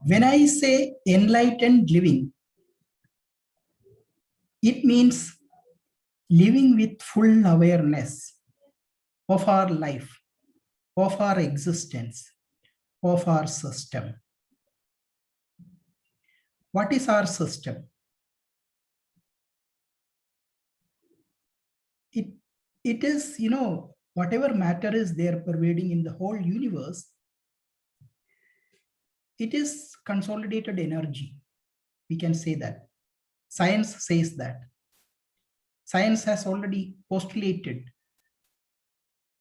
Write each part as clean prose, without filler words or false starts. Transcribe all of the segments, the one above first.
When I say enlightened living, it means living with full awareness of our life, of our existence, of our system. What is our system? It is, whatever matter is there pervading in the whole universe, it is consolidated energy. We can say that. Science says that. Science has already postulated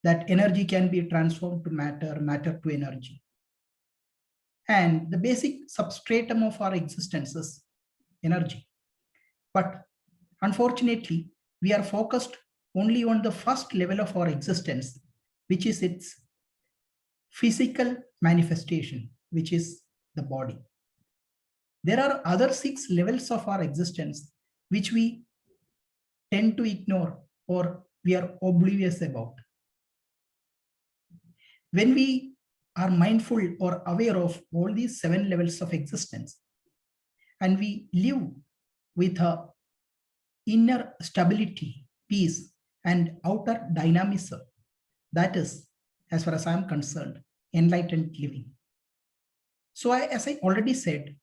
that energy can be transformed to matter, matter to energy. And the basic substratum of our existence is energy. But unfortunately, we are focused only on the first level of our existence, which is its physical manifestation, which is the body. There are other 6 levels of our existence which we tend to ignore or we are oblivious about. When we are mindful or aware of all these 7 levels of existence, and we live with a inner stability, peace, and outer dynamism, that is, as far as I'm concerned, enlightened living. So as I already said,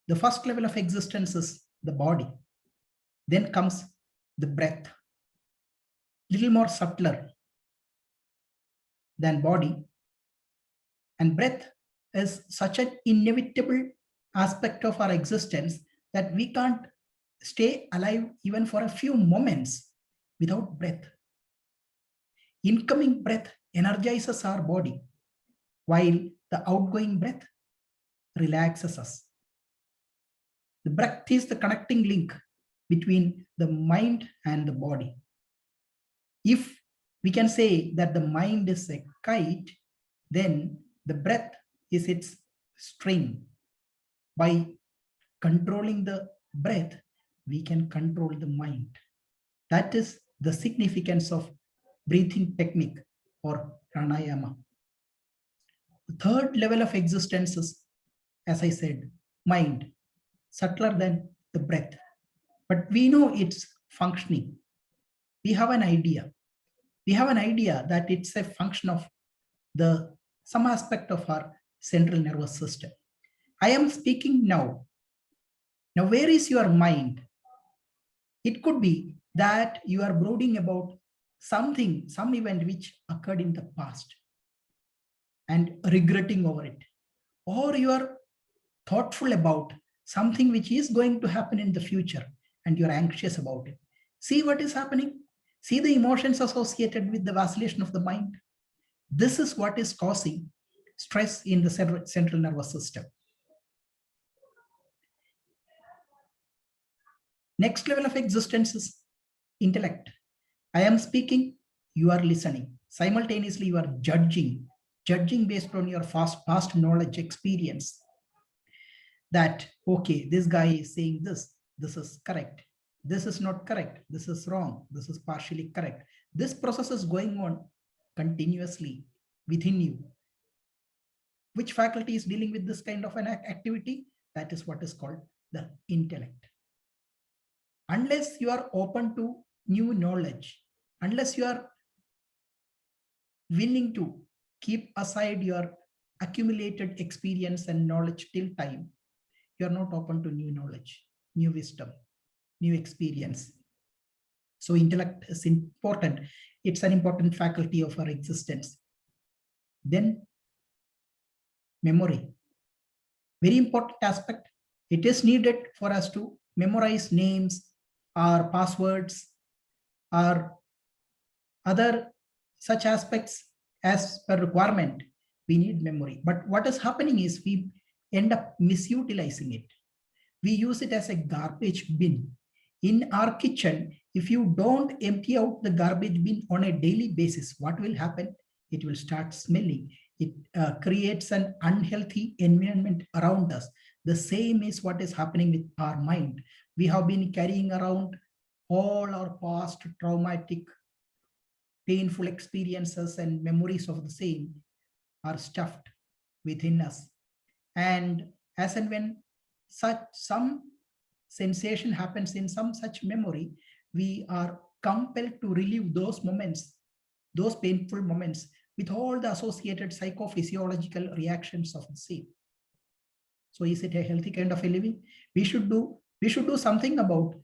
the first level of existence is the body. Then comes the breath, little more subtler than body. And breath is such an inevitable aspect of our existence that we can't stay alive even for a few moments without breath. Incoming breath energizes our body, while the outgoing breath relaxes us. The breath is the connecting link between the mind and the body. If we can say that the mind is a kite, then the breath is its string. By controlling the breath, we can control the mind. That is the significance of breathing technique or pranayama. The third level of existence is, as I said, mind, subtler than the breath. But we know it's functioning. We have an idea. We have an idea that it's a function of some aspect of our central nervous system. I am speaking now. Now, where is your mind? It could be that you are brooding about something, some event which occurred in the past and regretting over it. Or you are thoughtful about something which is going to happen in the future and you're anxious about it. See what is happening. See the emotions associated with the vacillation of the mind. This is what is causing stress in the central nervous system. Next level of existence is intellect. I am speaking, you are listening. Simultaneously, you are judging based on your past knowledge, experience. That, okay, this guy is saying this is correct. This is not correct. This is wrong. This is partially correct. This process is going on continuously within you. Which faculty is dealing with this kind of an activity? That is what is called the intellect. Unless you are open to new knowledge, unless you are willing to keep aside your accumulated experience and knowledge till time, you are not open to new knowledge, new wisdom, new experience. So intellect is important. It's an important faculty of our existence. Then memory, very important aspect. It is needed for us to memorize names, our passwords, or other such aspects as per requirement. We need memory. But what is happening is we end up misutilizing it. We use it as a garbage bin. In our kitchen, if you don't empty out the garbage bin on a daily basis, what will happen? It will start smelling. It creates an unhealthy environment around us. The same is what is happening with our mind. We have been carrying around all our past traumatic, painful experiences and memories of the same are stuffed within us. And as and when such some sensation happens in some such memory, we are compelled to relive those moments, those painful moments, with all the associated psychophysiological reactions of the same. So is it a healthy kind of a living? We should do something about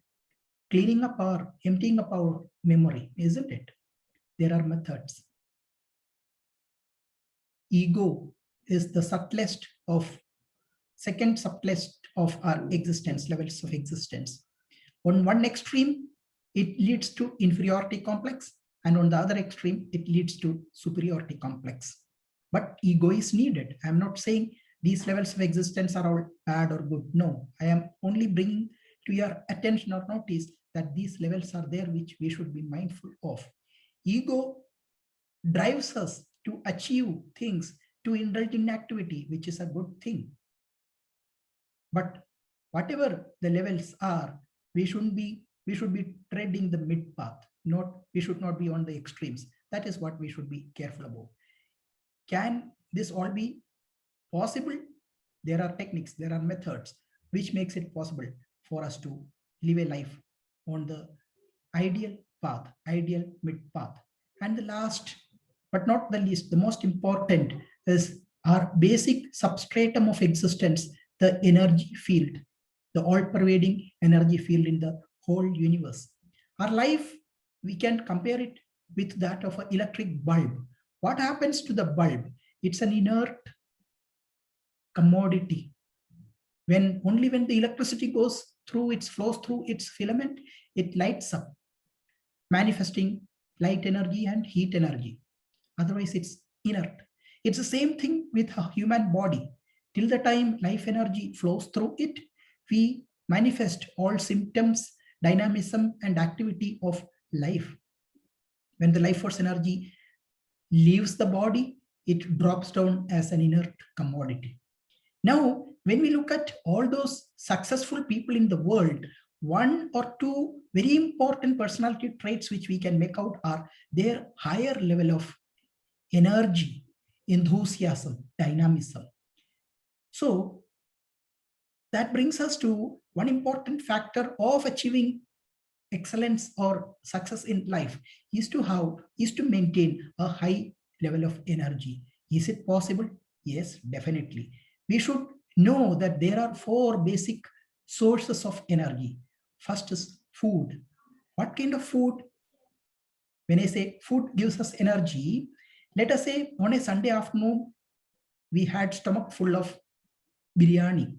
cleaning up or emptying up our memory, isn't it? There are methods. Ego is the second subtlest of our existence, levels of existence. On one extreme, it leads to inferiority complex, and on the other extreme, it leads to superiority complex. But ego is needed. I'm not saying these levels of existence are all bad or good. No, I am only bringing to your attention or notice that these levels are there, which we should be mindful of. Ego drives us to achieve things, to indulge in activity, which is a good thing. But whatever the levels are, we should be treading the mid path. We should not be on the extremes. That is what we should be careful about. Can this all be possible? There are techniques, there are methods which makes it possible for us to live a life on the ideal path, ideal mid path. And the last but not the least, the most important is our basic substratum of existence, the energy field, the all-pervading energy field in the whole universe. Our life, we can compare it with that of an electric bulb. What happens to the bulb? It's an inert commodity. Only when the electricity flows through its filament, it lights up, manifesting light energy and heat energy. Otherwise, it's inert. It's the same thing with a human body. Till the time life energy flows through it, we manifest all symptoms, dynamism, and activity of life. When the life force energy leaves the body, it drops down as an inert commodity. Now, when we look at all those successful people in the world, one or two very important personality traits which we can make out are their higher level of energy, enthusiasm, dynamism. So that brings us to one important factor of achieving excellence or success in life is to maintain a high level of energy. Is it possible? Yes, definitely. We should know that there are 4 basic sources of energy. First is food. What kind of food? When I say food gives us energy, let us say on a Sunday afternoon, we had stomach full of biryani.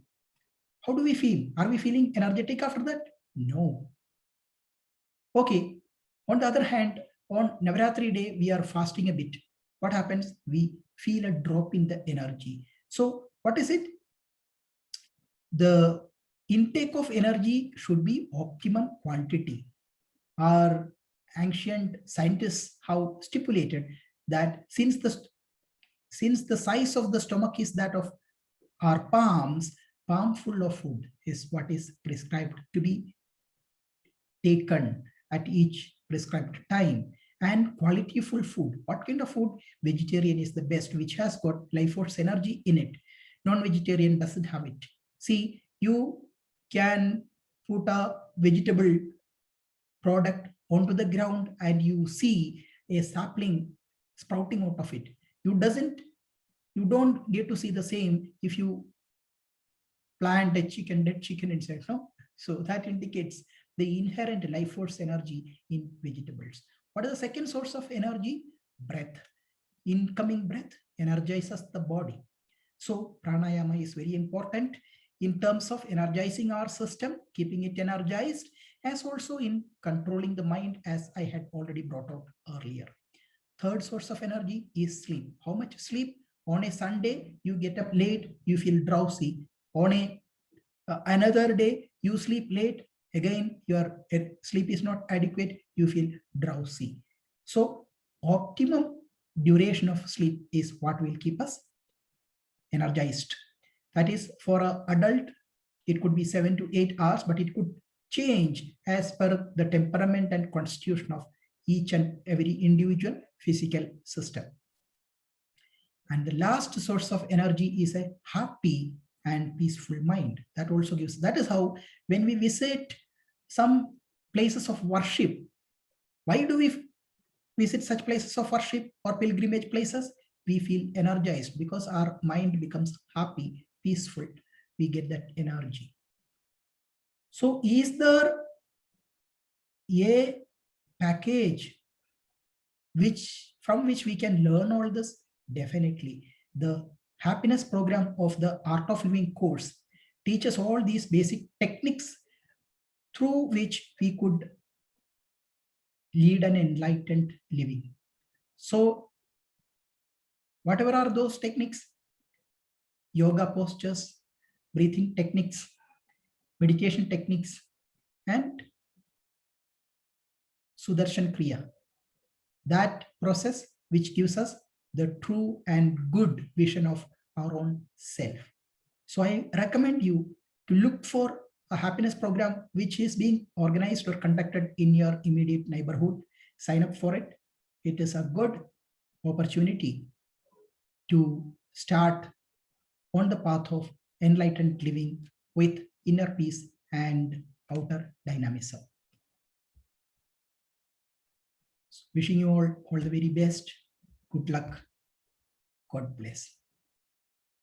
How do we feel? Are we feeling energetic after that? No. Okay. On the other hand, on Navaratri day, we are fasting a bit. What happens? We feel a drop in the energy. So what is it? The intake of energy should be optimum quantity. Our ancient scientists have stipulated that since the size of the stomach is that of our palms, palm full of food is what is prescribed to be taken at each prescribed time. And quality full food. What kind of food? Vegetarian is the best, which has got life force energy in it. Non-vegetarian doesn't have it. See, you can put a vegetable product onto the ground and you see a sapling sprouting out of it. You don't get to see the same if you plant a dead chicken inside. No? So that indicates the inherent life force energy in vegetables. What is the second source of energy? Breath. Incoming breath energizes the body. So pranayama is very important in terms of energizing our system, keeping it energized, as also in controlling the mind, as I had already brought out earlier. Third source of energy is sleep. How much sleep? On a Sunday, you get up late, you feel drowsy. On another day, you sleep late, again, your sleep is not adequate, you feel drowsy. So optimum duration of sleep is what will keep us energized. That is, for an adult, it could be 7 to 8 hours, but it could change as per the temperament and constitution of each and every individual physical system. And the last source of energy is a happy and peaceful mind. That also gives, that is how when we visit some places of worship, why do we visit such places of worship or pilgrimage places? We feel energized because our mind becomes happy, peaceful. We get that energy. So is there a package from which we can learn all this? Definitely. The happiness program of the Art of Living course teaches all these basic techniques through which we could lead an enlightened living. So whatever are those techniques? Yoga postures, breathing techniques, meditation techniques, and Sudarshan Kriya. That process which gives us the true and good vision of our own self. So I recommend you to look for a happiness program which is being organized or conducted in your immediate neighborhood. Sign up for it. It is a good opportunity to start on the path of enlightened living with inner peace and outer dynamism. Wishing you all the very best. Good luck. God bless.